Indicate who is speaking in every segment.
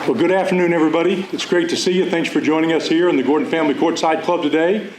Speaker 1: Well, good afternoon, everybody. It's great to see you. Thanks for joining us here in the Gordon Family Courtside Club today.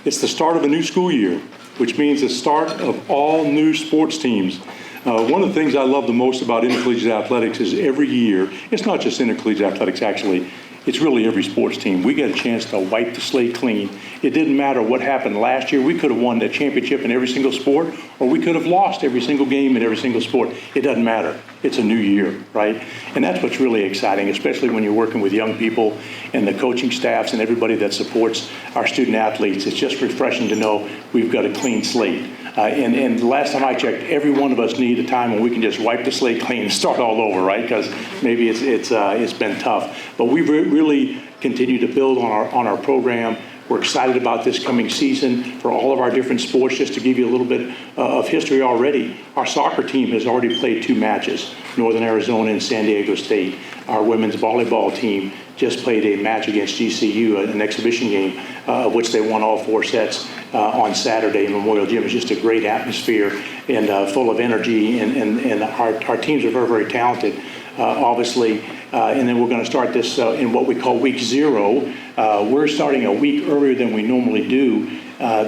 Speaker 1: It's the start of a new school year, which means the start of all new sports teams. One of the things I love the most about intercollegiate athletics is every year, it's not just intercollegiate athletics actually, it's really every sports team. We get a chance to wipe the slate clean. It didn't matter what happened last year. We could have won the championship in every single sport, or we could have lost every single game in every single sport. It doesn't matter. It's a new year, right? And that's what's really exciting, especially when you're working with young people and the coaching staffs and everybody that supports our student athletes. It's just refreshing to know we've got a clean slate. And the last time I checked, every one of us need a time when we can just wipe the slate clean and start all over, right? Because maybe it's been tough. But we really continue to build on our program. We're excited about this coming season for all of our different sports. Just to give you a little bit of history already, our soccer team has already played 2 matches, Northern Arizona and San Diego State. Our women's volleyball team just played a match against GECU, an exhibition game, of which they won all 4 sets on Saturday in Memorial Gym. It was just a great atmosphere and full of energy, and our teams are very, very talented, obviously. And then we're going to start this in what we call week 0. We're starting a week earlier than we normally do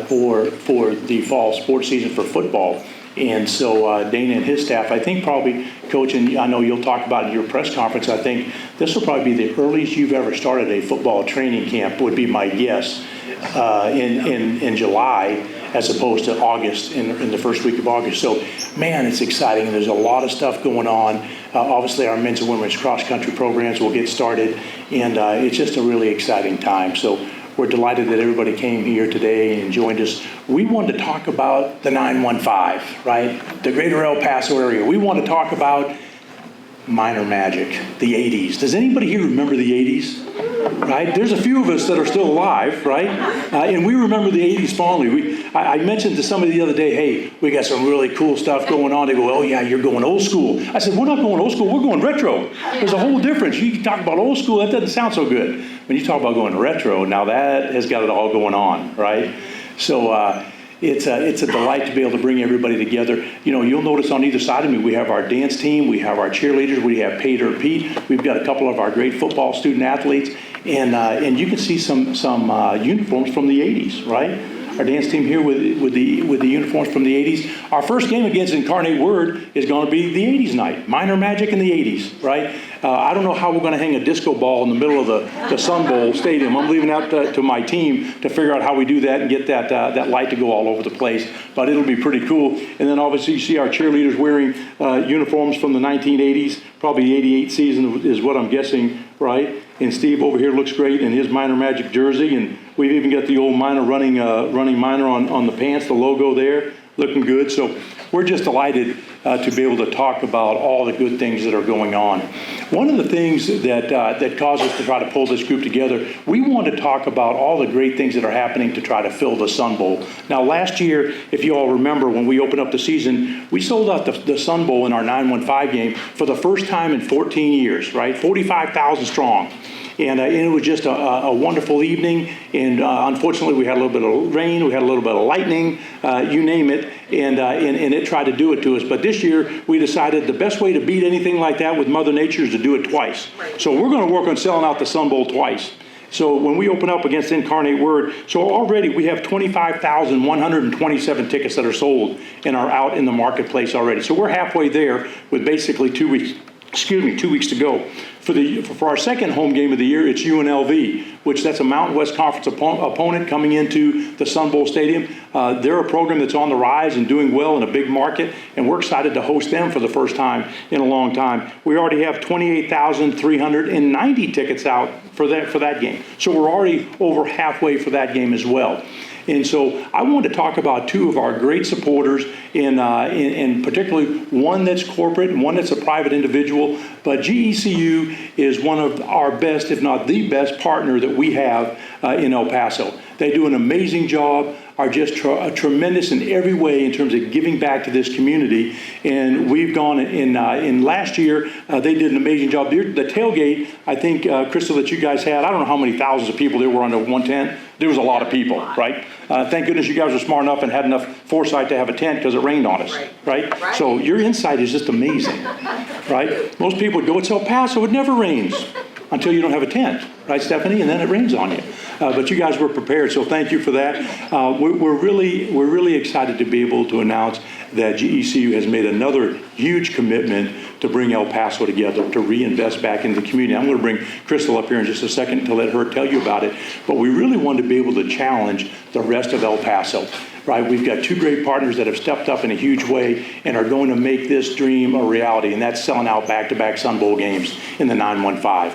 Speaker 1: for the fall sports season for football. And so Dana and his staff, I think probably, Coach, and I know you'll talk about in your press conference, I think this will probably be the earliest you've ever started a football training camp, would be my guess, in July, as opposed to August, in the first week of August. So, man, it's exciting. There's a lot of stuff going on. Obviously, our men's and women's cross-country programs will get started, and it's just a really exciting time. So we're delighted that everybody came here today and joined us. We wanted to talk about the 915, right? The greater El Paso area. We want to talk about minor magic, the 80s. Does anybody here remember the 80s? Right? There's a few of us that are still alive, right? And we remember the 80s fondly. I mentioned to somebody the other day, hey, we got some really cool stuff going on. They go, oh yeah, you're going old school. I said, we're not going old school, we're going retro. There's a whole difference. You talk about old school, that doesn't sound so good. When you talk about going retro, now that has got it all going on, right? So it's a delight to be able to bring everybody together. You know, you'll notice on either side of me, we have our dance team, we have our cheerleaders, we have Pater Pete, we've got a couple of our great football student athletes, and you can see some uniforms from the 80s, right? Our dance team here with the uniforms from the 80s. Our first game against Incarnate Word is going to be the 80s night, minor magic in the 80s, right? I don't know how we're going to hang a disco ball in the middle of the Sun Bowl Stadium. I'm leaving that to my team to figure out how we do that and get that light to go all over the place. But it'll be pretty cool. And then obviously you see our cheerleaders wearing uniforms from the 1980s, probably 88 season is what I'm guessing, right? And Steve over here looks great in his minor magic jersey, and we've even got the old minor running minor on the pants, the logo there, looking good. So we're just delighted to be able to talk about all the good things that are going on. One of the things that caused us to try to pull this group together, we want to talk about all the great things that are happening to try to fill the Sun Bowl. Now, last year, if you all remember, when we opened up the season, we sold out the Sun Bowl in our 915 game for the first time in 14 years, right? 45,000 strong. And it was just a wonderful evening. And unfortunately, we had a little bit of rain, we had a little bit of lightning, you name it, and it tried to do it to us. But this year, we decided the best way to beat anything like that with Mother Nature is to do it twice. Right. So we're going to work on selling out the Sun Bowl twice. So when we open up against Incarnate Word, so already we have 25,127 tickets that are sold and are out in the marketplace already. So we're halfway there with basically 2 weeks to go. For our second home game of the year, it's UNLV, which that's a Mountain West Conference opponent coming into the Sun Bowl Stadium. They're a program that's on the rise and doing well in a big market, and we're excited to host them for the first time in a long time. We already have 28,390 tickets out for that game. So we're already over halfway for that game as well. And so I want to talk about 2 of our great supporters, and particularly one that's corporate and one that's a private individual. But GECU is one of our best, if not the best, partner that we have in El Paso. They do an amazing job, are just tremendous in every way in terms of giving back to this community. And we've gone in last year, they did an amazing job. The tailgate, I think, Crystal, that you guys had, I don't know how many thousands of people there were under one tent. There was a lot of people, right? Thank goodness you guys were smart enough and had enough foresight to have a tent because it rained on us, right? So your insight is just amazing, right? Most people would go, it's El Paso, it never rains. until you don't have a tent, right, Stephanie? And then it rains on you. But you guys were prepared, so thank you for that. We're really excited to be able to announce that GECU has made another huge commitment to bring El Paso together, to reinvest back into the community. I'm going to bring Crystal up here in just a second to let her tell you about it. But we really want to be able to challenge the rest of El Paso. Right, we've got two great partners that have stepped up in a huge way and are going to make this dream a reality, and that's selling out back-to-back Sun Bowl games in the 915.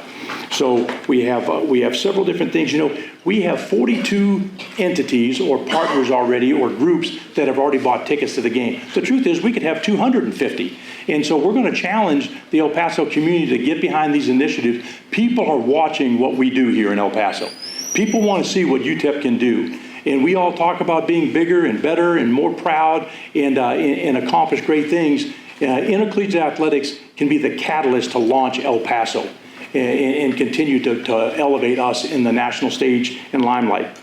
Speaker 1: So we have several different things. You know, we have 42 entities or partners already, or groups that have already bought tickets to the game. The truth is, we could have 250. And so we're going to challenge the El Paso community to get behind these initiatives. People are watching what we do here in El Paso. People want to see what UTEP can do. And we all talk about being bigger and better and more proud and accomplish great things. Intercollegiate athletics can be the catalyst to launch El Paso and continue to elevate us in the national stage and limelight.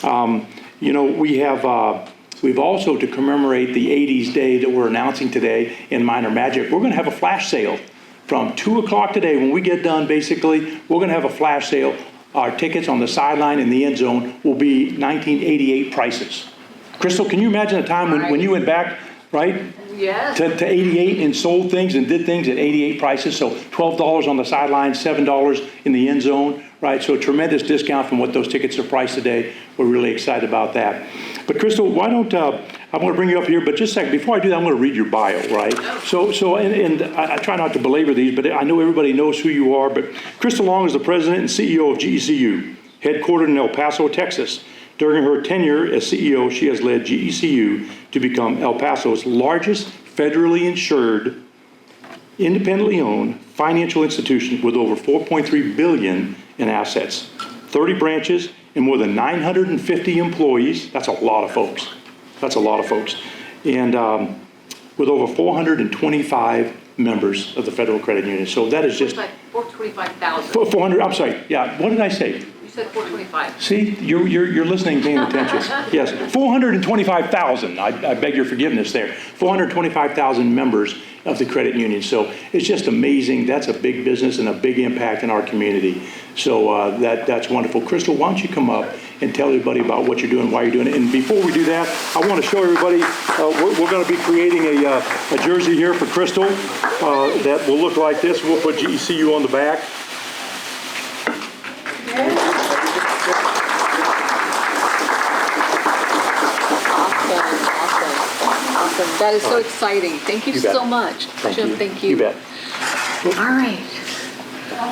Speaker 1: You know, we've also, to commemorate the 80s day that we're announcing today in Minor Magic, we're going to have a flash sale from 2 o'clock today. When we get done, basically, we're going to have a flash sale. Our tickets on the sideline in the end zone will be 1988 prices. Crystal, can you imagine a time when you went back, right?
Speaker 2: Yes.
Speaker 1: To 88 and sold things and did things at 88 prices. So $12 on the sideline, $7 in the end zone, right? So a tremendous discount from what those tickets are priced today. We're really excited about that. But Crystal, why don't, I'm going to bring you up here, but just a second, before I do that, I'm going to read your bio, right? So I try not to belabor these, but I know everybody knows who you are, but Crystal Long is the president and CEO of GECU, headquartered in El Paso, Texas. During her tenure as CEO, she has led GECU to become El Paso's largest federally insured, independently owned financial institution with over $4.3 billion in assets, 30 branches, and more than 950 employees. That's a lot of folks. That's a lot of folks. And with over 425 members of the Federal Credit Union. So that is just
Speaker 2: 425,000.
Speaker 1: 400. I'm sorry. Yeah. What did I say?
Speaker 2: You said 425.
Speaker 1: See, you're listening, paying attention. Yes, 425,000. I beg your forgiveness there. 425,000 members of the credit union. So it's just amazing. That's a big business and a big impact in our community. So that's wonderful. Crystal, why don't you come up and tell everybody about what you're doing, why you're doing it. And before we do that, I want to show everybody, we're going to be creating a jersey here for Crystal that will look like this. We'll put GECU on the back.
Speaker 2: Awesome. That is so exciting. Thank you so much. Jim, thank you.
Speaker 1: You bet.
Speaker 2: All right.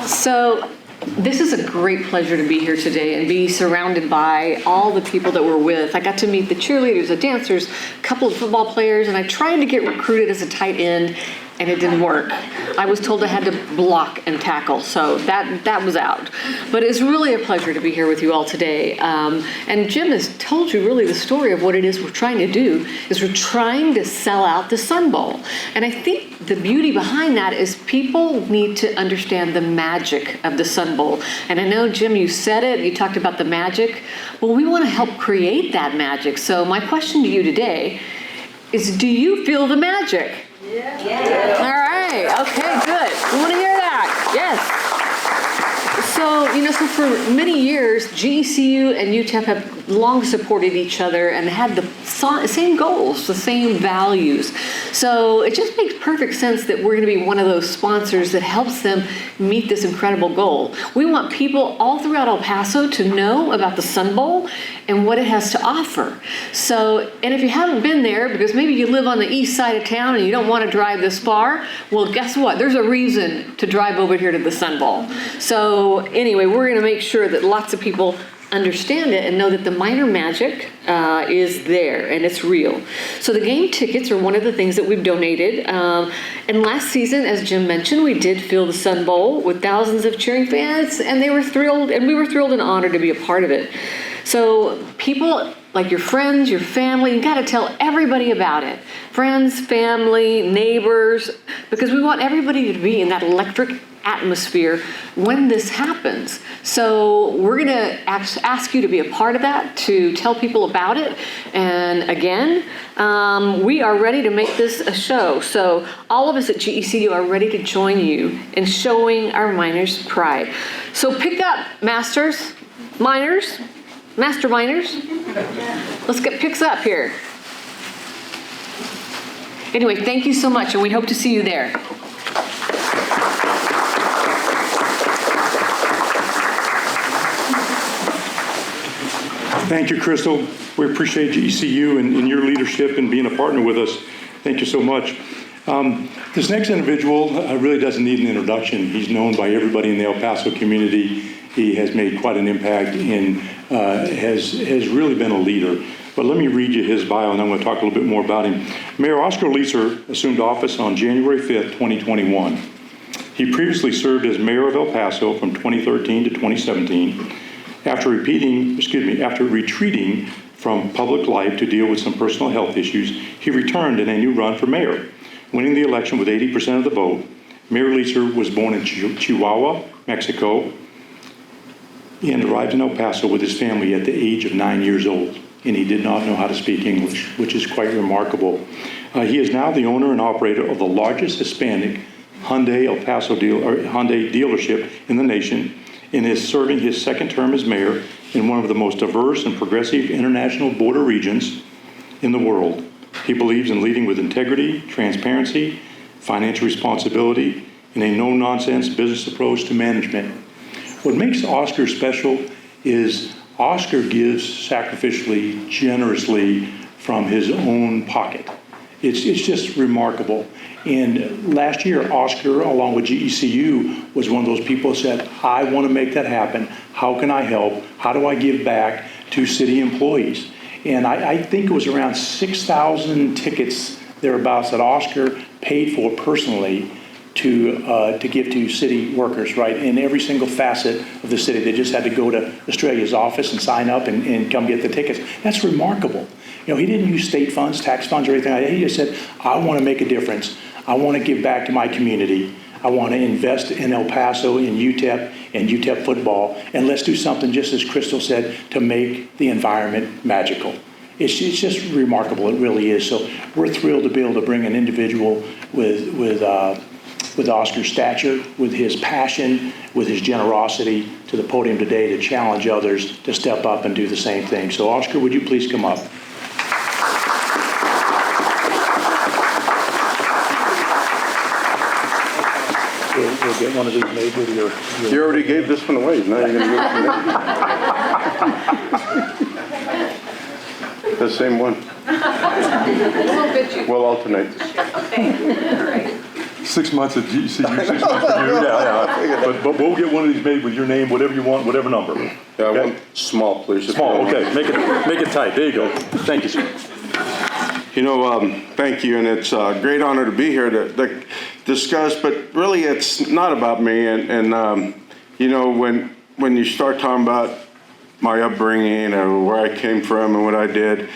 Speaker 2: So this is a great pleasure to be here today and be surrounded by all the people that we're with. I got to meet the cheerleaders, the dancers, a couple of football players, and I tried to get recruited as a tight end, and it didn't work. I was told I had to block and tackle, so that was out. But it's really a pleasure to be here with you all today. And Jim has told you really the story of what it is we're trying to do, is we're trying to sell out the Sun Bowl. And I think the beauty behind that is people need to understand the magic of the Sun Bowl. And I know, Jim, you said it, you talked about the magic. Well, we want to help create that magic. So my question to you today is, do you feel the magic? Yeah. All right. Okay, good. We want to hear that. Yes. So for many years, GECU and UTEP have long supported each other and had the same goals, the same values. So it just makes perfect sense that we're going to be one of those sponsors that helps them meet this incredible goal. We want people all throughout El Paso to know about the Sun Bowl and what it has to offer. So, and if you haven't been there, because maybe you live on the east side of town and you don't want to drive this far, well, guess what? There's a reason to drive over here to the Sun Bowl. So anyway, we're going to make sure that lots of people understand it and know that the minor magic is there and it's real. So the game tickets are one of the things that we've donated. And last season, as Jim mentioned, we did fill the Sun Bowl with thousands of cheering fans, and they were thrilled, and we were thrilled and honored to be a part of it. So people like your friends, your family, you got to tell everybody about it. Friends, family, neighbors, because we want everybody to be in that electric atmosphere when this happens. So we're going to ask you to be a part of that, to tell people about it. And again, we are ready to make this a show. So all of us at GECU are ready to join you in showing our miners pride. So pick up, master miners. Let's get picks up here. Anyway, thank you so much, and we hope to see you there.
Speaker 1: Thank you, Crystal. We appreciate GECU and your leadership and being a partner with us. Thank you so much. This next individual really doesn't need an introduction. He's known by everybody in the El Paso community. He has made quite an impact and has really been a leader. But let me read you his bio, and I'm going to talk a little bit more about him. Mayor Oscar Leeser assumed office on January 5th, 2021. He previously served as mayor of El Paso from 2013 to 2017. After retreating from public life to deal with some personal health issues, he returned in a new run for mayor, winning the election with 80% of the vote. Mayor Leeser was born in Chihuahua, Mexico, and arrived in El Paso with his family at the age of 9 years old, and he did not know how to speak English, which is quite remarkable. He is now the owner and operator of the largest Hispanic Hyundai dealership in the nation, and is serving his second term as mayor in one of the most diverse and progressive international border regions in the world. He believes in leading with integrity, transparency, financial responsibility, and a no-nonsense business approach to management. What makes Oscar special is Oscar gives sacrificially, generously from his own pocket. It's just remarkable. And last year, Oscar, along with GECU, was one of those people who said, I want to make that happen. How can I help? How do I give back to city employees? And I think it was around 6,000 tickets thereabouts that Oscar paid for personally to give to city workers, right? In every single facet of the city. They just had to go to Australia's office and sign up and come get the tickets. That's remarkable. You know, he didn't use state funds, tax funds, or anything like that. He just said, I want to make a difference. I want to give back to my community. I want to invest in El Paso, in UTEP, and UTEP football. And let's do something, just as Crystal said, to make the environment magical. It's just remarkable. It really is. So we're thrilled to be able to bring an individual with Oscar's stature, with his passion, with his generosity to the podium today to challenge others to step up and do the same thing. So Oscar, would you please come up? We'll get one of these made with your...
Speaker 3: You already gave this one away. Now you're going to give it to me. The same one. We'll alternate.
Speaker 2: Okay. All right.
Speaker 1: 6 months at GECU, 6 months at you. Yeah. But we'll get one of these made with your name, whatever you want, whatever number.
Speaker 3: Yeah, I want small, please.
Speaker 1: Small, okay. Make it tight. There you go. Thank you, sir.
Speaker 3: You know, thank you, and it's a great honor to be here to discuss, but really it's not about me. And you know, when you start talking about my upbringing or where I came from and what I did,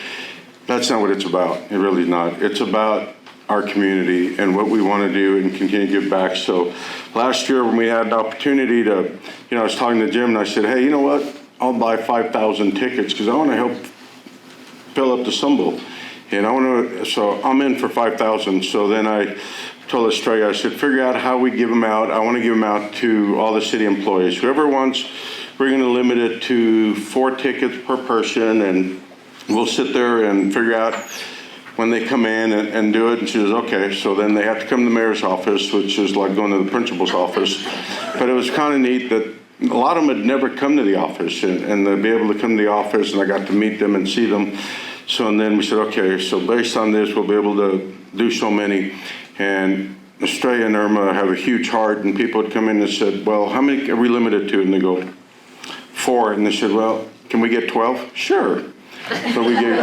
Speaker 3: that's not what it's about. It really is not. It's about our community and what we want to do and continue to give back. So last year when we had the opportunity to, I was talking to Jim and I said, hey, you know what? I'll buy 5,000 tickets because I want to help fill up the symbol. And so I'm in for 5,000. So then I told Australia, I said, figure out how we give them out. I want to give them out to all the city employees. Whoever wants, we're going to limit it to 4 tickets per person, and we'll sit there and figure out when they come in and do it. And she says, okay. So then they have to come to the mayor's office, which is like going to the principal's office. But it was kind of neat that a lot of them had never come to the office, and they'd be able to come to the office, and I got to meet them and see them. So and then we said, okay, so based on this, we'll be able to do so many. And Australia and Irma have a huge heart, and people would come in and said, well, how many are we limited to? And they go, 4. And they said, well, can we get 12? Sure. So we gave,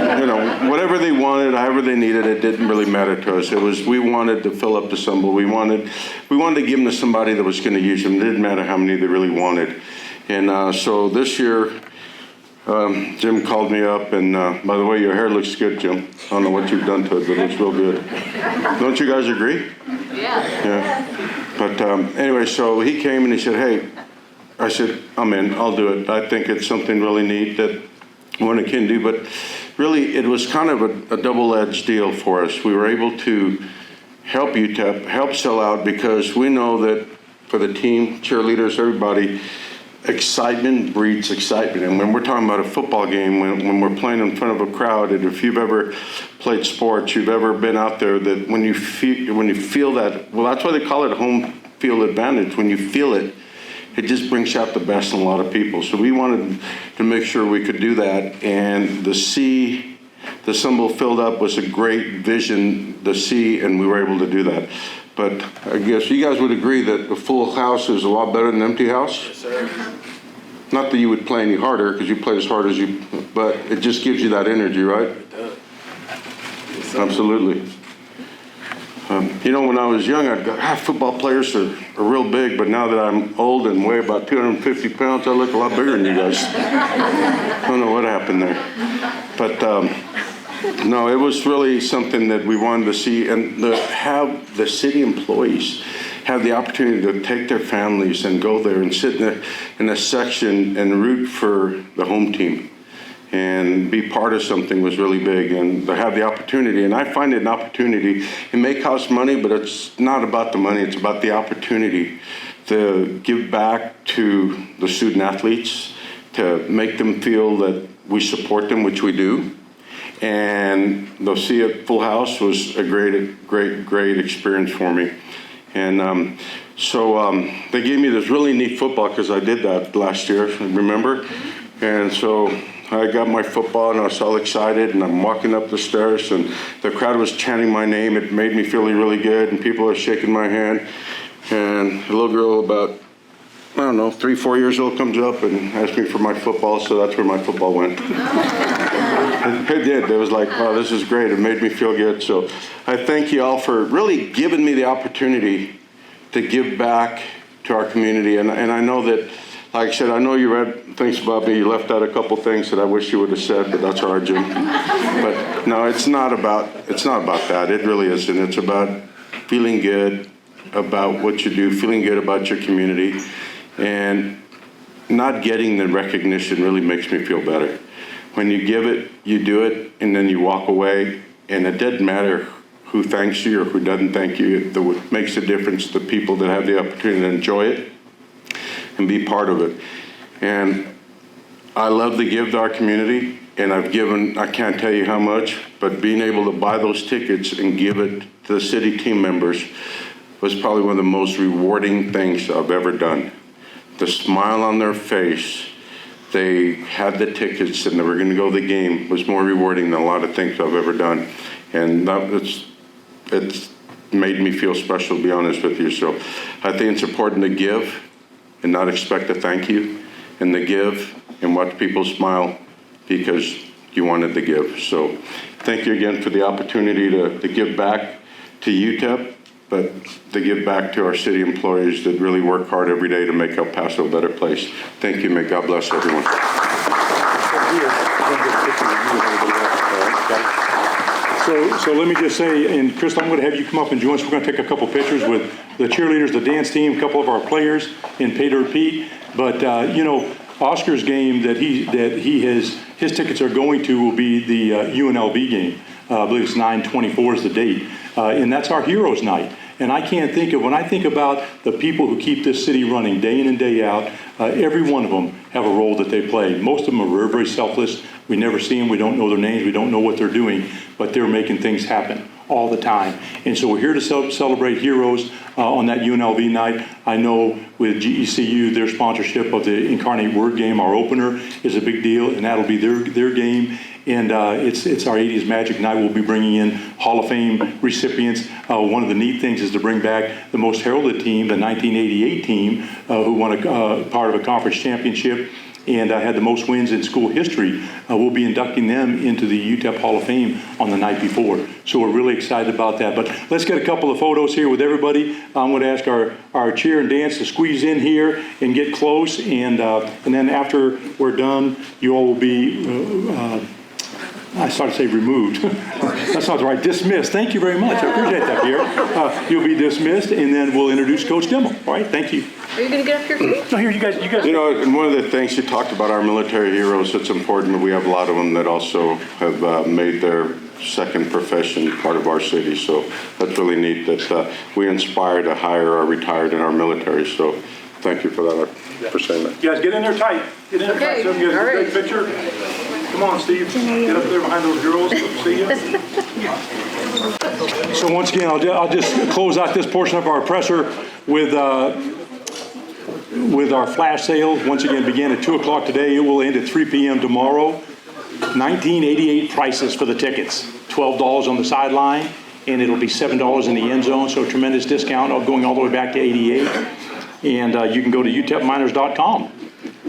Speaker 3: whatever they wanted, however they needed, it didn't really matter to us. It was, we wanted to fill up the symbol. We wanted to give them to somebody that was going to use them. It didn't matter how many they really wanted. And so this year, Jim called me up, and by the way, your hair looks good, Jim. I don't know what you've done to it, but it looks real good. Don't you guys agree?
Speaker 2: Yeah.
Speaker 3: But anyway, so he came and he said, hey, I said, I'm in, I'll do it. I think it's something really neat that one can do, but really it was kind of a double-edged deal for us. We were able to help UTEP, help sell out, because we know that for the team, cheerleaders, everybody, excitement breeds excitement. And when we're talking about a football game, when we're playing in front of a crowd, and if you've ever played sports, you've ever been out there, that when you feel that, well, that's why they call it home field advantage. When you feel it, it just brings out the best in a lot of people. So we wanted to make sure we could do that. And the symbol filled up was a great vision, the C, and we were able to do that. But I guess you guys would agree that a full house is a lot better than an empty house?
Speaker 4: Yes, sir.
Speaker 3: Not that you would play any harder, because you played as hard as you, but it just gives you that energy, right?
Speaker 4: It does.
Speaker 3: Absolutely. You know, when I was young, I'd go, football players are real big, but now that I'm old and weigh about 250 pounds, I look a lot bigger than you guys. I don't know what happened there. But no, it was really something that we wanted to see, and have the city employees have the opportunity to take their families and go there and sit in a section and root for the home team and be part of something was really big, and to have the opportunity. And I find it an opportunity. It may cost money, but it's not about the money. It's about the opportunity to give back to the student athletes, to make them feel that we support them, which we do. And they'll see it full house was a great experience for me. And so they gave me this really neat football, because I did that last year, remember? And so I got my football and I was all excited, and I'm walking up the stairs and the crowd was chanting my name. It made me feel really good, and people are shaking my hand. And a little girl about, I don't know, 3-4 years old comes up and asks me for my football, so that's where my football went. It did. It was like, oh, this is great. It made me feel good. So I thank you all for really giving me the opportunity to give back to our community. And I know that, like I said, I know you read things about me. You left out a couple things that I wish you would have said, but that's all right, Jim. But no, it's not about that. It really isn't. It's about feeling good about what you do, feeling good about your community, and not getting the recognition really makes me feel better. When you give it, you do it, and then you walk away, and it doesn't matter who thanks you or who doesn't thank you. What makes a difference to people that have the opportunity to enjoy it and be part of it. And I love to give to our community, and I've given, I can't tell you how much, but being able to buy those tickets and give it to the city team members was probably one of the most rewarding things I've ever done. The smile on their face, they had the tickets and they were going to go to the game, was more rewarding than a lot of things I've ever done. And it's made me feel special, to be honest with you. So I think it's important to give and not expect a thank you, and to give and watch people smile because you wanted to give. So thank you again for the opportunity to give back to UTEP, but to give back to our city employees that really work hard every day to make El Paso a better place. Thank you. May God bless everyone.
Speaker 1: So let me just say, and Chris, I'm going to have you come up and join us. We're going to take a couple pictures with the cheerleaders, the dance team, a couple of our players in pay to repeat. But you know, Oscar's game that his tickets are going to will be the UNLV game. I believe it's 9/24 is the date, and that's our Heroes Night. And I can't think of, when I think about the people who keep this city running day in and day out, every one of them have a role that they play. Most of them are very, very selfless. We never see them. We don't know their names. We don't know what they're doing, but they're making things happen all the time. And so we're here to celebrate heroes on that UNLV night. I know with GECU, their sponsorship of the Incarnate Word game, our opener, is a big deal, and that'll be their game. And it's our 80s Magic Night. We'll be bringing in Hall of Fame recipients. One of the neat things is to bring back the most heralded team, the 1988 team, who won a part of a conference championship and had the most wins in school history. We'll be inducting them into the UTEP Hall of Fame on the night before. So we're really excited about that. But let's get a couple of photos here with everybody. I'm going to ask our cheer and dance to squeeze in here and get close. And then after we're done, you all will be I started to say removed. That's not right. Dismissed. Thank you very much. I appreciate that, Pierre. You'll be dismissed, and then we'll introduce Coach Dimel. All right, thank you.
Speaker 2: Are you going to get up here too?
Speaker 1: No, here, you guys.
Speaker 3: You know, and one of the things you talked about, our military heroes, it's important. We have a lot of them that also have made their second profession part of our city. So that's really neat that we inspire to hire our retired in our military. So thank you for that, for saying that.
Speaker 1: You guys get in there tight. Get in there tight. So you guys get a great picture. Come on, Steve. Get up there behind those girls. See you. So once again, I'll just close out this portion of our presser with our flash sale. Once again, began at 2 o'clock today. It will end at 3 p.m. tomorrow. $19.88 prices for the tickets. $12 on the sideline, and it'll be $7 in the end zone. So a tremendous discount, going all the way back to '88. And you can go to utepminers.com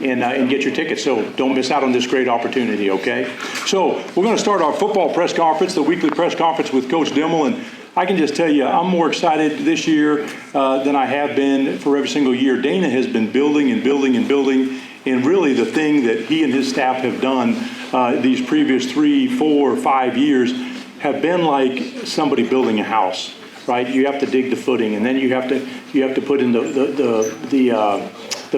Speaker 1: and get your tickets. So don't miss out on this great opportunity, okay? So we're going to start our football press conference, the weekly press conference with Coach Dimel. And I can just tell you, I'm more excited this year than I have been for every single year. Dana has been building and building and building. And really the thing that he and his staff have done these previous 3, 4, 5 years have been like somebody building a house, right? You have to dig the footing, and then you have to put in the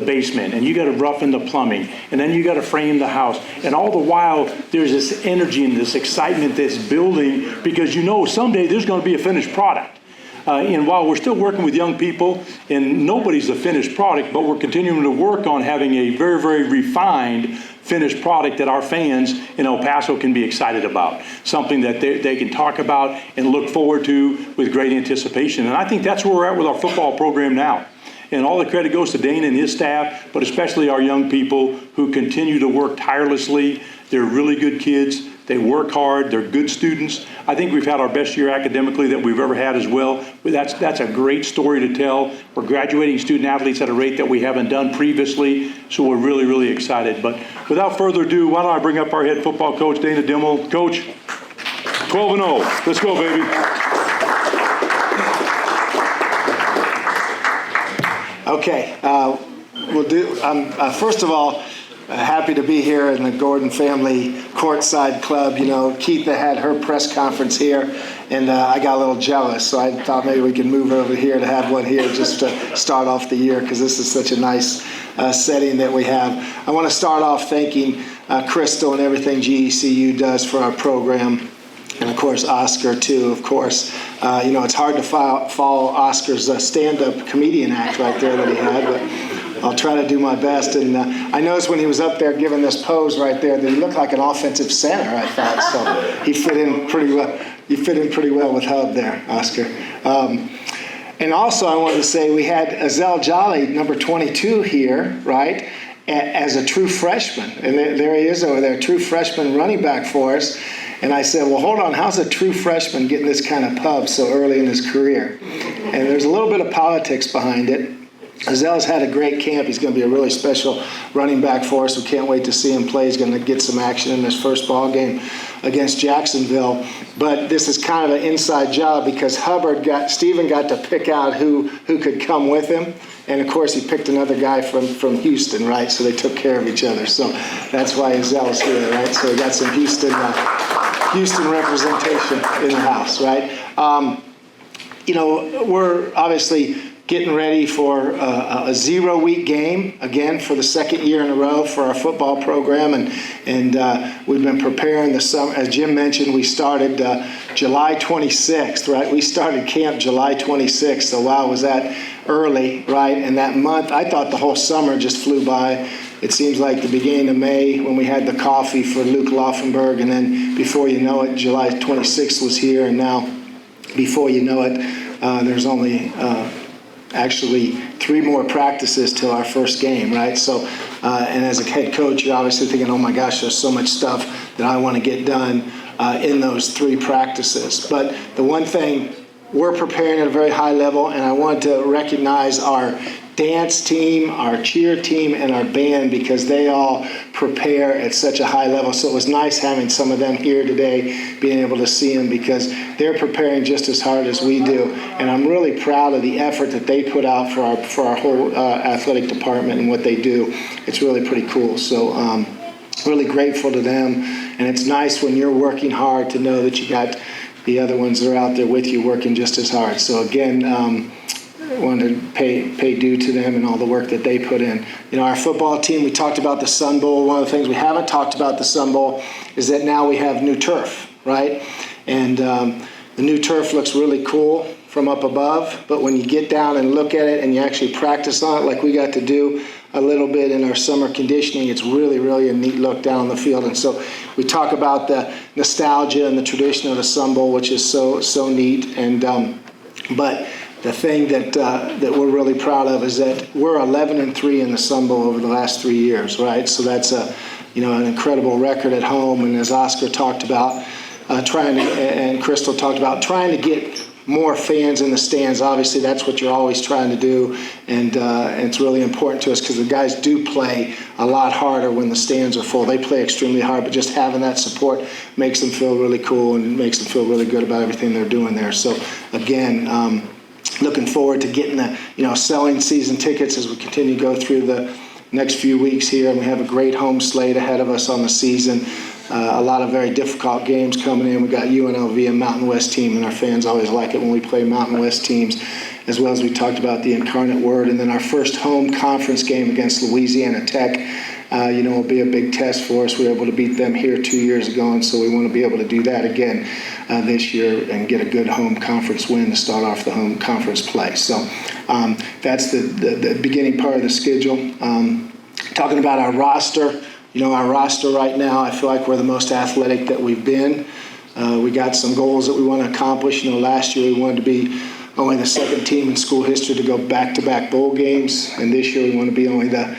Speaker 1: basement, and you got to roughen the plumbing, and then you got to frame the house. And all the while, there's this energy and this excitement that's building because you know someday there's going to be a finished product. And while we're still working with young people, and nobody's a finished product, but we're continuing to work on having a very, very refined finished product that our fans in El Paso can be excited about, something that they can talk about and look forward to with great anticipation. And I think that's where we're at with our football program now. And all the credit goes to Dana and his staff, but especially our young people who continue to work tirelessly. They're really good kids. They work hard. They're good students. I think we've had our best year academically that we've ever had as well. But that's a great story to tell. We're graduating student athletes at a rate that we haven't done previously, so we're really, really excited. But without further ado, why don't I bring up our head football coach, Dana Dimel. Coach, 12-0. Let's go, baby.
Speaker 4: Okay, we'll do. First of all, happy to be here in the Gordon family courtside club. You know, Keitha had her press conference here, and I got a little jealous, so I thought maybe we could move over here to have one here just to start off the year, because this is such a nice setting that we have. I want to start off thanking Crystal and everything GECU does for our program. And, of course, Oscar, too, of course. You know, it's hard to follow Oscar's stand-up comedian act right there that he had, but I'll try to do my best. And I noticed when he was up there giving this pose right there that he looked like an offensive center, I thought. So he fit in pretty well. You fit in pretty well with Hub there, Oscar. And also I wanted to say we had Azell Jolly, number 22 here, right, as a true freshman. And there he is over there, true freshman running back for us. And I said, well, hold on, how's a true freshman getting this kind of pub so early in his career? And there's a little bit of politics behind it. Azell's had a great camp. He's going to be a really special running back for us. We can't wait to see him play. He's going to get some action in his first ball game against Jacksonville. But this is kind of an inside job because Stephen got to pick out who could come with him. And, of course, he picked another guy from Houston, right? So they took care of each other. So that's why Azell's here, right? So we got some Houston representation in the house, right? You know, we're obviously getting ready for a 0-week game, again, for the second year in a row for our football program. And we've been preparing the summer. As Jim mentioned, we started July 26th, right? We started camp July 26th, so wow, was that early, right? And that month, I thought the whole summer just flew by. It seems like the beginning of May when we had the coffee for Luke Laufenberg, and then before you know it, July 26th was here, and now before you know it, there's only actually 3 more practices till our first game, right? So, and as a head coach, you're obviously thinking, oh my gosh, there's so much stuff that I want to get done in those 3 practices. But the one thing, we're preparing at a very high level, and I want to recognize our dance team, our cheer team, and our band, because they all prepare at such a high level. So it was nice having some of them here today, being able to see them, because they're preparing just as hard as we do. And I'm really proud of the effort that they put out for our whole athletic department and what they do. It's really pretty cool. So really grateful to them. And it's nice when you're working hard to know that you got the other ones that are out there with you working just as hard. So again, I wanted to pay due to them and all the work that they put in. Our football team, we talked about the Sun Bowl. One of the things we haven't talked about the Sun Bowl is that now we have new turf, right? And the new turf looks really cool from up above, but when you get down and look at it and you actually practice on it, like we got to do a little bit in our summer conditioning, it's really, really a neat look down on the field. And so we talk about the nostalgia and the tradition of the Sun Bowl, which is so neat. And but the thing that we're really proud of is that we're 11-3 in the Sun Bowl over the last 3 years, right? So that's an incredible record at home. And as Oscar talked about, and Crystal talked about, trying to get more fans in the stands. Obviously, that's what you're always trying to do, and it's really important to us because the guys do play a lot harder when the stands are full. They play extremely hard, but just having that support makes them feel really cool and makes them feel really good about everything they're doing there. So again, looking forward to getting the selling season tickets as we continue to go through the next few weeks here, and we have a great home slate ahead of us on the season. A lot of very difficult games coming in. We got UNLV, a Mountain West team, and our fans always like it when we play Mountain West teams, as well as we talked about the Incarnate Word. And then our first home conference game against Louisiana Tech, will be a big test for us. We were able to beat them here 2 years ago, and so we want to be able to do that again this year and get a good home conference win to start off the home conference play. So that's the beginning part of the schedule. Talking about our roster. Our roster right now, I feel like we're the most athletic that we've been. We got some goals that we want to accomplish. Last year we wanted to be only the second team in school history to go back-to-back bowl games, and this year we want to be only the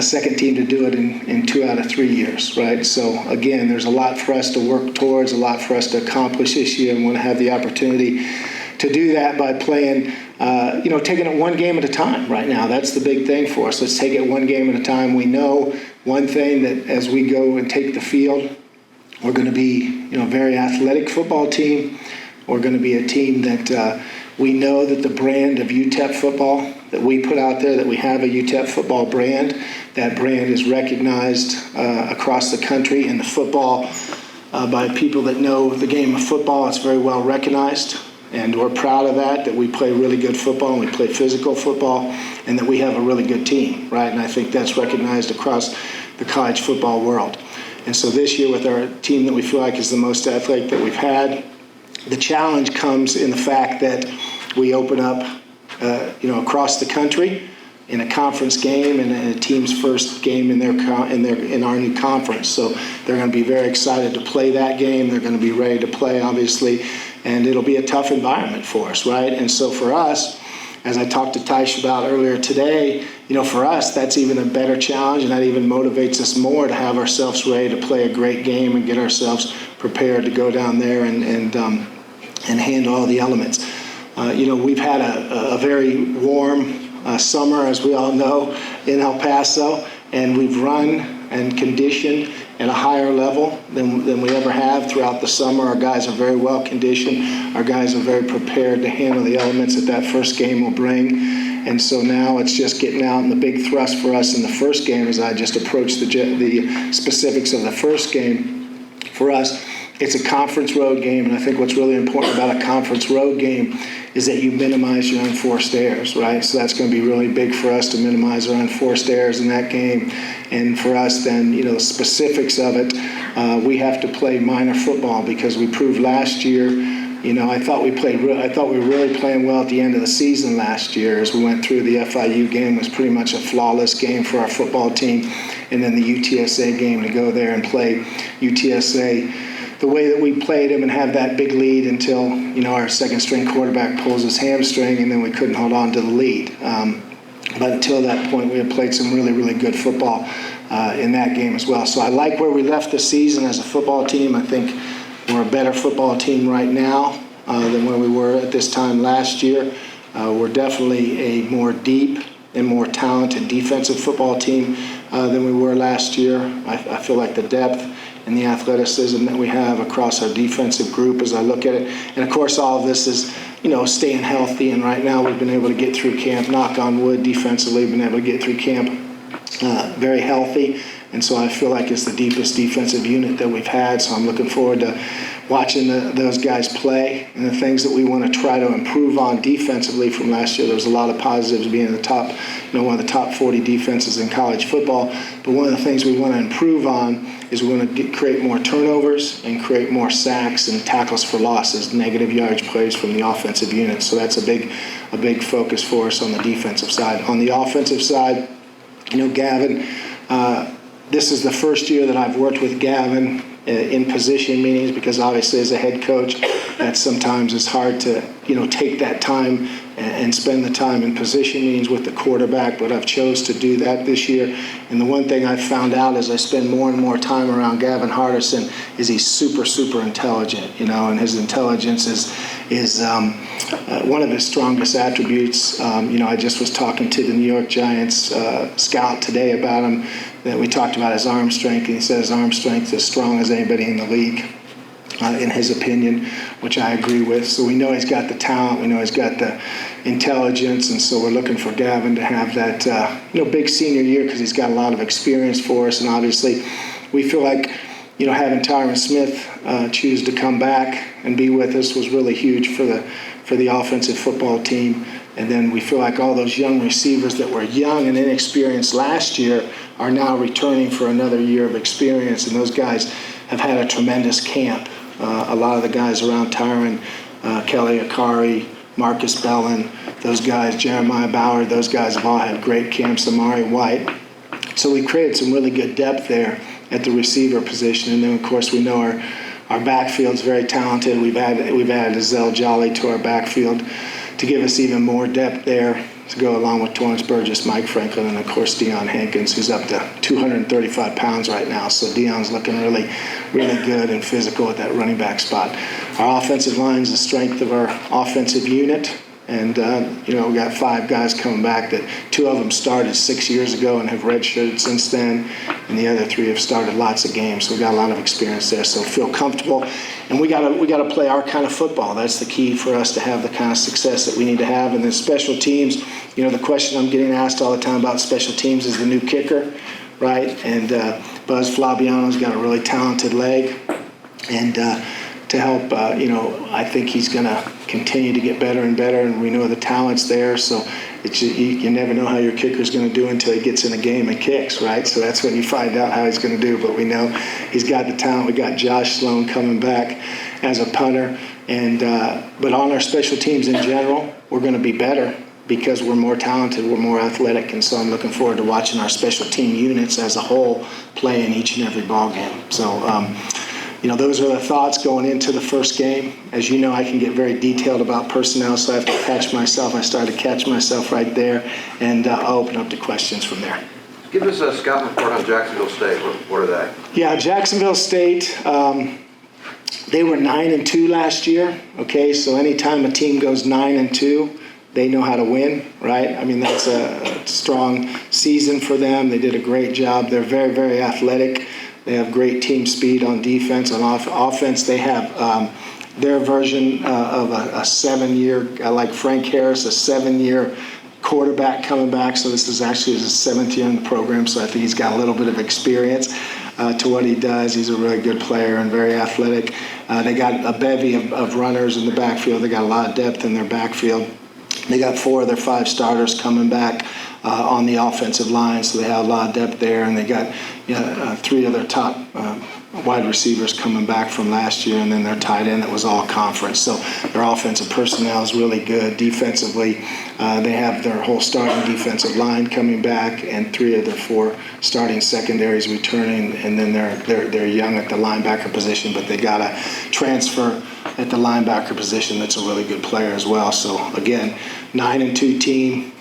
Speaker 4: second team to do it in 2 out of 3 years, right? So again, there's a lot for us to work towards, a lot for us to accomplish this year, and want to have the opportunity to do that by playing, taking it one game at a time right now. That's the big thing for us. Let's take it one game at a time. We know one thing, that as we go and take the field, we're going to be, a very athletic football team. We're going to be a team that we know that the brand of UTEP football that we put out there, that we have a UTEP football brand. That brand is recognized across the country in the football by people that know the game of football. It's very well recognized. And we're proud of that we play really good football and we play physical football, and that we have a really good team, right? And I think that's recognized across the college football world. And so this year with our team that we feel like is the most athletic that we've had, the challenge comes in the fact that we open up, across the country in a conference game and a team's first game in our new conference. So they're going to be very excited to play that game. They're going to be ready to play, obviously, and it'll be a tough environment for us, right? And so for us, as I talked to Tysh about earlier today, for us, that's even a better challenge, and that even motivates us more to have ourselves ready to play a great game and get ourselves prepared to go down there and handle all the elements. We've had a very warm summer, as we all know, in El Paso, and we've run and conditioned at a higher level than we ever have throughout the summer. Our guys are very well conditioned. Our guys are very prepared to handle the elements that first game will bring. And so now it's just getting out, and the big thrust for us in the first game, as I just approached the specifics of the first game, for us, it's a conference road game, and I think what's really important about a conference road game is that you minimize your unforced errors, right? So that's going to be really big for us to minimize our unforced errors in that game. And for us then, the specifics of it, we have to play minor football because we proved last year, I thought we were really playing well at the end of the season last year as we went through. The FIU game was pretty much a flawless game for our football team. And then the UTSA game, to go there and play UTSA the way that we played them and have that big lead until, our second string quarterback pulls his hamstring, and then we couldn't hold on to the lead. But until that point, we had played some really, really good football in that game as well. So I like where we left the season as a football team. I think we're a better football team right now than where we were at this time last year. We're definitely a more deep and more talented defensive football team than we were last year. I feel like the depth and the athleticism that we have across our defensive group as I look at it. And of course, all of this is, staying healthy. And right now we've been able to get through camp, knock on wood, defensively, been able to get through camp very healthy. And so I feel like it's the deepest defensive unit that we've had. So I'm looking forward to watching those guys play and the things that we want to try to improve on defensively from last year. There was a lot of positives being the top, one of the top 40 defenses in college football. But one of the things we want to improve on is we want to create more turnovers and create more sacks and tackles for losses, negative yardage plays from the offensive unit. So that's a big focus for us on the defensive side. On the offensive side, Gavin, this is the first year that I've worked with Gavin in position meetings, because obviously as a head coach, that sometimes is hard to, take that time and spend the time in position meetings with the quarterback, but I've chose to do that this year. And the one thing I've found out as I spend more and more time around Gavin Hardison is he's super, super intelligent, and his intelligence is one of his strongest attributes. I just was talking to the New York Giants scout today about him, that we talked about his arm strength, and he said his arm strength is as strong as anybody in the league, in his opinion, which I agree with. So we know he's got the talent, we know he's got the intelligence, and so we're looking for Gavin to have that big senior year, because he's got a lot of experience for us. And obviously we feel like having Tyron Smith choose to come back and be with us was really huge for the offensive football team. And then we feel like all those young receivers that were young and inexperienced last year are now returning for another year of experience, and those guys have had a tremendous camp. A lot of the guys around Tyron, Kelly Akari, Marcus Bellin, those guys, Jeremiah Bauer, those guys have all had great camps, Amari White. So we created some really good depth there at the receiver position. And then, of course, we know our backfield's very talented. We've added Azell Jolly to our backfield to give us even more depth there, to go along with Torrance Burgess, Mike Franklin, and of course Deion Hankins, who's up to 235 pounds right now. So Deion's looking really, really good and physical at that running back spot. Our offensive line is the strength of our offensive unit. And, we got 5 guys coming back that 2 of them started 6 years ago and have redshirted since then. And the other 3 have started lots of games. So we got a lot of experience there. So feel comfortable. And we got to play our kind of football. That's the key for us to have the kind of success that we need to have. And then special teams, the question I'm getting asked all the time about special teams is the new kicker, right? And Buzz Flabiano's got a really talented leg. And to help, I think he's going to continue to get better and better, and we know the talent's there. So you never know how your kicker's going to do until he gets in a game and kicks, right? So that's when you find out how he's going to do. But we know he's got the talent. We got Josh Sloan coming back as a punter, and but on our special teams in general, we're going to be better because we're more talented, we're more athletic, and so I'm looking forward to watching our special team units as a whole play in each and every ball game. So. Those are the thoughts going into the first game. As you know, I can get very detailed about personnel, so I have to catch myself. I started to catch myself right there, and I'll open up to questions from there.
Speaker 5: Give us a scout report on Jacksonville State. What are they?
Speaker 4: Yeah, Jacksonville State, they were 9-2 last year. Okay, so anytime a team goes 9-2, they know how to win, right? I mean, that's a strong season for them. They did a great job. They're very, very athletic. They have great team speed on defense. On offense, they have their version of a 7-year, like Frank Harris, a 7-year quarterback coming back. So this is actually his 7th year in the program. So I think he's got a little bit of experience to what he does. He's a really good player and very athletic. They got a bevy of runners in the backfield. They got a lot of depth in their backfield. They got 4 of their 5 starters coming back on the offensive line, so they have a lot of depth there, and they got 3 of their top wide receivers coming back from last year, and then their tight end that was all conference. So their offensive personnel is really good. Defensively, they have their whole starting defensive line coming back, and 3 of their 4 starting secondaries returning, and then they're young at the linebacker position, but they got a transfer at the linebacker position that's a really good player as well. So again, 9-2 team.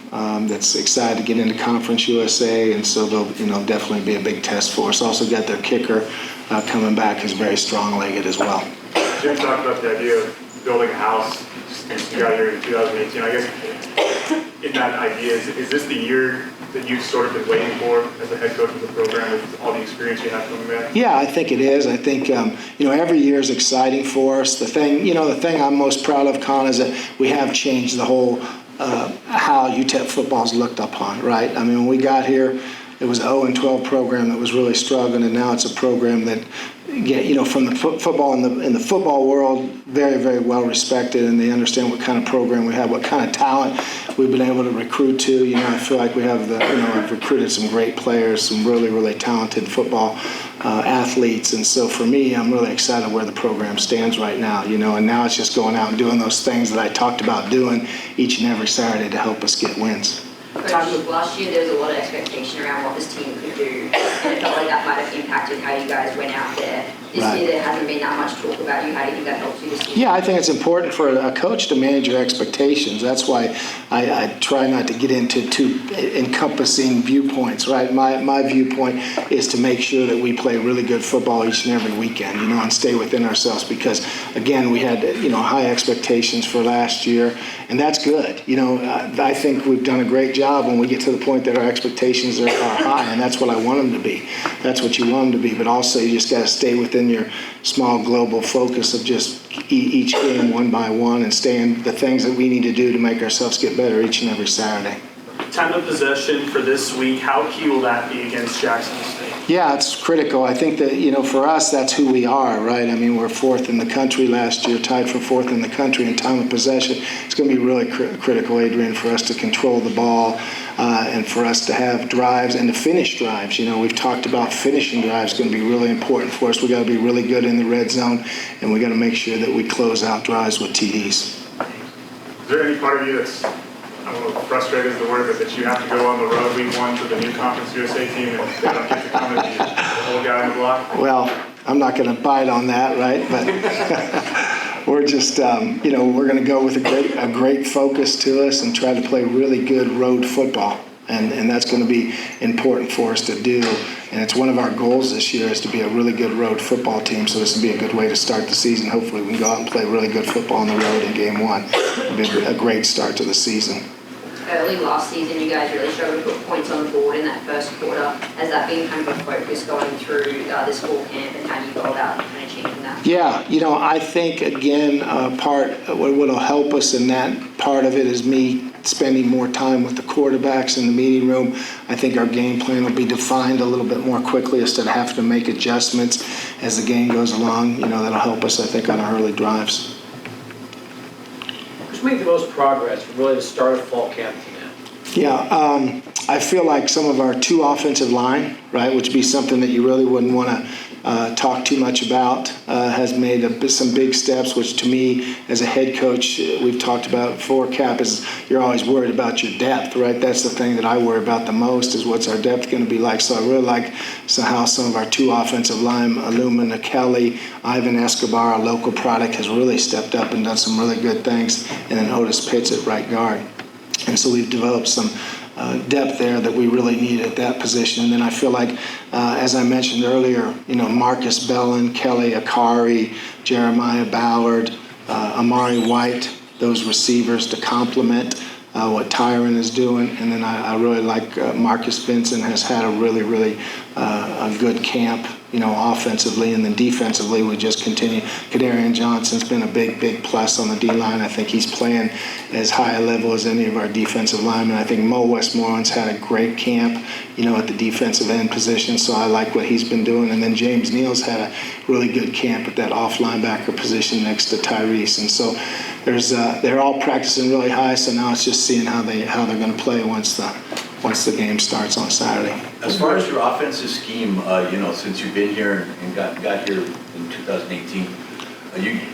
Speaker 4: That's excited to get into Conference USA, and so they'll definitely be a big test for us. Also got their kicker coming back, who's very strong-legged as well.
Speaker 6: Jim talked about the idea of building a house, and you got here in 2018. I guess in that idea, is this the year that you've sort of been waiting for as the head coach of the program with all the experience you have coming back?
Speaker 4: Yeah, I think it is. I think every year is exciting for us. The thing I'm most proud of, Con, is that we have changed the whole how UTEP football is looked upon, right? I mean, when we got here, it was an 0-12 program that was really struggling, and now it's a program that, from the football in the football world, very, very well respected, and they understand what kind of program we have, what kind of talent we've been able to recruit to. I feel like we have I've recruited some great players, some really, really talented football athletes, and so for me, I'm really excited where the program stands right now, and now it's just going out and doing those things that I talked about doing each and every Saturday to help us get wins.
Speaker 7: Coach, last year there was a lot of expectation around what this team could do, and it felt like that might have impacted how you guys went out there. This year there hasn't been that much talk about you. How do you think that helps you this year?
Speaker 4: Yeah, I think it's important for a coach to manage your expectations. That's why I try not to get into too encompassing viewpoints, right? My viewpoint is to make sure that we play really good football each and every weekend, and stay within ourselves, because, again, we had, high expectations for last year, and that's good. I think we've done a great job when we get to the point that our expectations are high, and that's what I want them to be. That's what you want them to be, but also you just got to stay within your small global focus of just each game one by one, and stay in the things that we need to do to make ourselves get better each and every Saturday.
Speaker 8: Time of possession for this week, how key will that be against Jacksonville State?
Speaker 4: Yeah, it's critical. I think that, for us, that's who we are, right? I mean, we're fourth in the country last year, tied for fourth in the country in time of possession. It's going to be really critical, Adrian, for us to control the ball and for us to have drives and to finish drives. We've talked about finishing drives going to be really important for us. We got to be really good in the red zone, and we got to make sure that we close out drives with TDs.
Speaker 6: Is there any part of you that's, I don't know if frustrated is the word, but that you have to go on the road week one to the new Conference USA team and they don't get to come and be the old guy on the block?
Speaker 4: Well, I'm not going to bite on that, right? But we're just, we're going to go with a great focus to us and try to play really good road football. And that's going to be important for us to do. And it's one of our goals this year is to be a really good road football team. So this will be a good way to start the season. Hopefully we can go out and play really good football on the road in game one. It'll be a great start to the season.
Speaker 7: Early last season, you guys really struggled to put points on the board in that first quarter. Has that been kind of a focus going through this fall camp, and how do you go about kind of changing that?
Speaker 4: Yeah, I think, again, what will help us in that part of it is me spending more time with the quarterbacks in the meeting room. I think our game plan will be defined a little bit more quickly instead of having to make adjustments as the game goes along. That'll help us, I think, on our early drives.
Speaker 9: Who's made the most progress from really the start of fall camp to now?
Speaker 4: Yeah, I feel like some of our two offensive line, right, which would be something that you really wouldn't want to talk too much about, has made some big steps, which to me, as a head coach, we've talked about before, Cap, is you're always worried about your depth, right? That's the thing that I worry about the most is what's our depth going to be like. So I really like how some of our two offensive line, Illumina Kelly, Ivan Escobar, our local product, has really stepped up and done some really good things, and then Otis Pitts at right guard. And so we've developed some depth there that we really need at that position. And then I feel like, as I mentioned earlier, Marcus Bellin, Kelly Akari, Jeremiah Ballard, Amari White, those receivers to complement what Tyron is doing. And then I really like Marcus Benson has had a really, really a good camp, offensively, and then defensively we just continue. Kadarian Johnson's been a big, big plus on the D-line. I think he's playing as high a level as any of our defensive linemen. I think Mo Westmoreland's had a great camp, at the defensive end position, so I like what he's been doing. And then James Neal's had a really good camp at that off linebacker position next to Tyrese. And so they're all practicing really high, so now it's just seeing how they're going to play once the game starts on Saturday.
Speaker 10: As far as your offensive scheme, since you've been here and got here in 2018,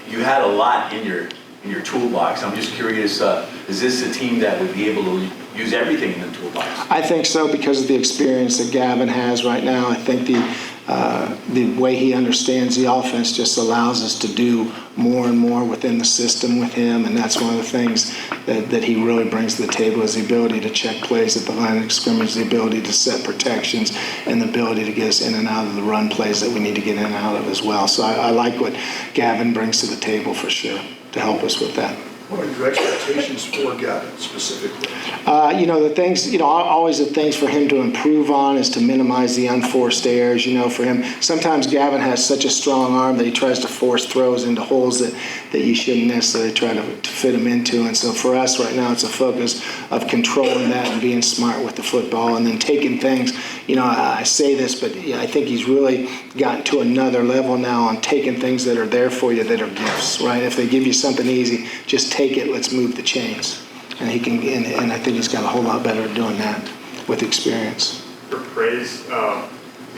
Speaker 10: you had a lot in your toolbox. I'm just curious, is this a team that would be able to use everything in the toolbox?
Speaker 4: I think so, because of the experience that Gavin has right now. I think the way he understands the offense just allows us to do more and more within the system with him, and that's one of the things that he really brings to the table is the ability to check plays at the line of scrimmage, the ability to set protections, and the ability to get us in and out of the run plays that we need to get in and out of as well. So I like what Gavin brings to the table for sure to help us with that.
Speaker 11: What are your expectations for Gavin specifically?
Speaker 4: The things, always the things for him to improve on is to minimize the unforced errors. For him, sometimes Gavin has such a strong arm that he tries to force throws into holes that you shouldn't necessarily try to fit him into. And so for us right now, it's a focus of controlling that and being smart with the football, and then taking things I say this, but I think he's really gotten to another level now on taking things that are there for you that are gifts, right? If they give you something easy, just take it, let's move the chains. And he can, and I think he's got a whole lot better at doing that with experience.
Speaker 6: For praise, he's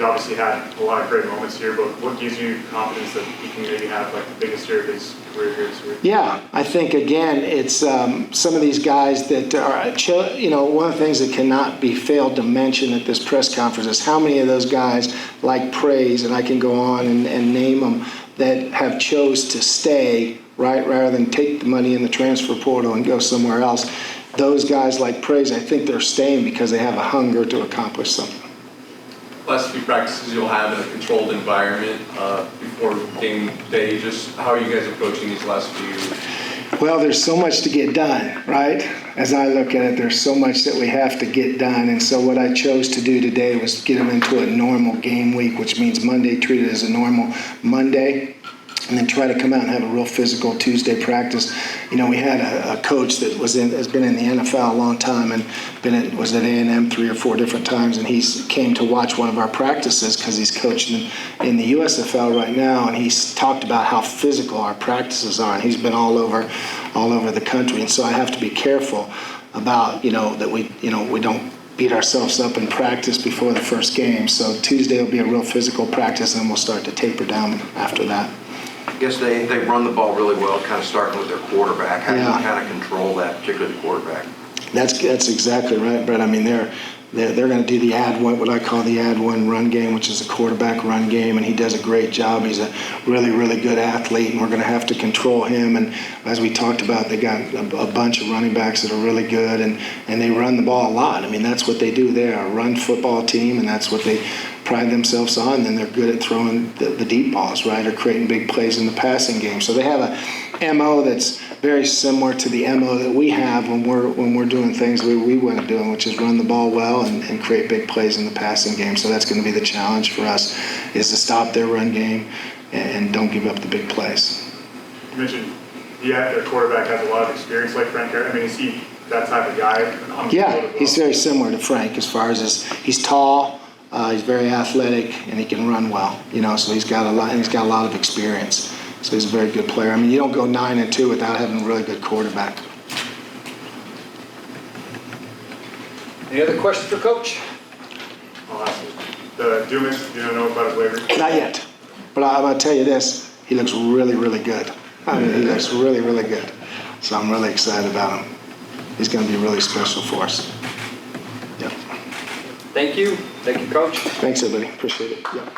Speaker 6: obviously had a lot of great moments here, but what gives you confidence that he can maybe have like the biggest year of his career here this year?
Speaker 4: Yeah, I think again, it's some of these guys that are, one of the things that cannot be failed to mention at this press conference is how many of those guys like praise, and I can go on and name them, that have chose to stay, right, rather than take the money in the transfer portal and go somewhere else. Those guys like praise, I think they're staying because they have a hunger to accomplish something.
Speaker 12: Last few practices you'll have in a controlled environment before game day. Just how are you guys approaching these last few?
Speaker 4: Well, there's so much to get done, right? As I look at it, there's so much that we have to get done. And so what I chose to do today was get them into a normal game week, which means Monday treated as a normal Monday, and then try to come out and have a real physical Tuesday practice. We had a coach that has been in the NFL a long time and was at A&M 3 or 4 different times, and he came to watch one of our practices because he's coaching in the USFL right now, and he's talked about how physical our practices are, and he's been all over the country. And so I have to be careful about that we don't beat ourselves up in practice before the first game. So Tuesday will be a real physical practice, and we'll start to taper down after that.
Speaker 5: I guess they run the ball really well, kind of starting with their quarterback. How do you kind of control that, particularly the quarterback?
Speaker 4: That's exactly right, Brett. I mean, they're going to do the what I call the ad one run game, which is a quarterback run game, and he does a great job. He's a really, really good athlete, and we're going to have to control him. And as we talked about, they got a bunch of running backs that are really good, and they run the ball a lot. I mean, that's what they do. They're a run football team, and that's what they pride themselves on. And they're good at throwing the deep balls, right, or creating big plays in the passing game. So they have a MO that's very similar to the MO that we have when we're doing things we want to do, which is run the ball well and create big plays in the passing game. So that's going to be the challenge for us, is to stop their run game and don't give up the big plays.
Speaker 6: You mentioned their quarterback has a lot of experience like Frank. I mean, is he that type of guy?
Speaker 4: Yeah, he's very similar to Frank as far as he's tall, he's very athletic, and he can run well. So he's got a lot of experience. So he's a very good player. I mean, you don't go 9-2 without having a really good quarterback.
Speaker 9: Any other questions for Coach?
Speaker 6: I'll ask you. The Dumas, you don't know about his waiver?
Speaker 4: Not yet. But I'm going to tell you this, he looks really, really good. I mean, he looks really, really good. So I'm really excited about him. He's going to be really special for us. Yep.
Speaker 9: Thank you. Thank you, Coach.
Speaker 4: Thanks, everybody. Appreciate it. Yep.